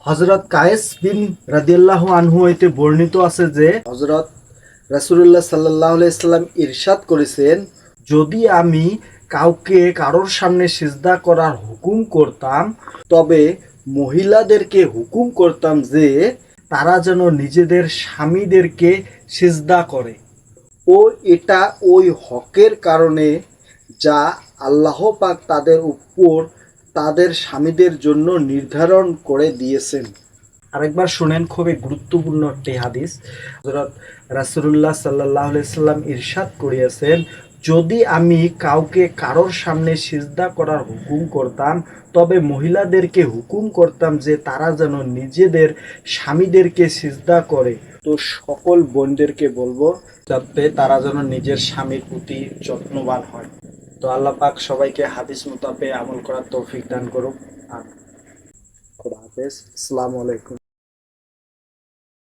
হযরত কায়েস বিন রাদিয়াল্লাহু আনহু হইতে বর্ণিত আছে যে হযরত রাসূলুল্লাহ সাল্লাল্লাহু আলাইহি সাল্লাম ইরশাদ করেছেন, যদি আমি কাউকে কারোর সামনে সিজদা করার হুকুম করতাম তবে মহিলাদেরকে হুকুম করতাম যে তারা যেন নিজেদের স্বামীদেরকে সিজদা করে ও এটা ওই হকের কারণে যা আল্লাহ পাক তাদের উপর তাদের স্বামীদের জন্য নির্ধারণ করে দিয়েছেন। আরেকবার শুনেন, খুবই গুরুত্বপূর্ণ একটি হাদিস। হযরত রাসূলুল্লাহ সাল্লাল্লাহু আলাইহি সাল্লাম ইরশাদ করিয়াছেন, যদি আমি কাউকে কারোর সামনে সিজদা করার হুকুম করতাম তবে মহিলাদেরকে হুকুম করতাম যে তারা যেন নিজেদের স্বামীদেরকে সিজদা করে। তো সকল বোনদেরকে বলবো যাতে তারা যেন নিজের স্বামীর প্রতি যত্নবান হয়। তো আল্লাহ পাক সবাইকে হাদিস মোতাবেক আমল করার তৌফিক দান করুক। আর খোদা হাফেজ। আসসালামু আলাইকুম।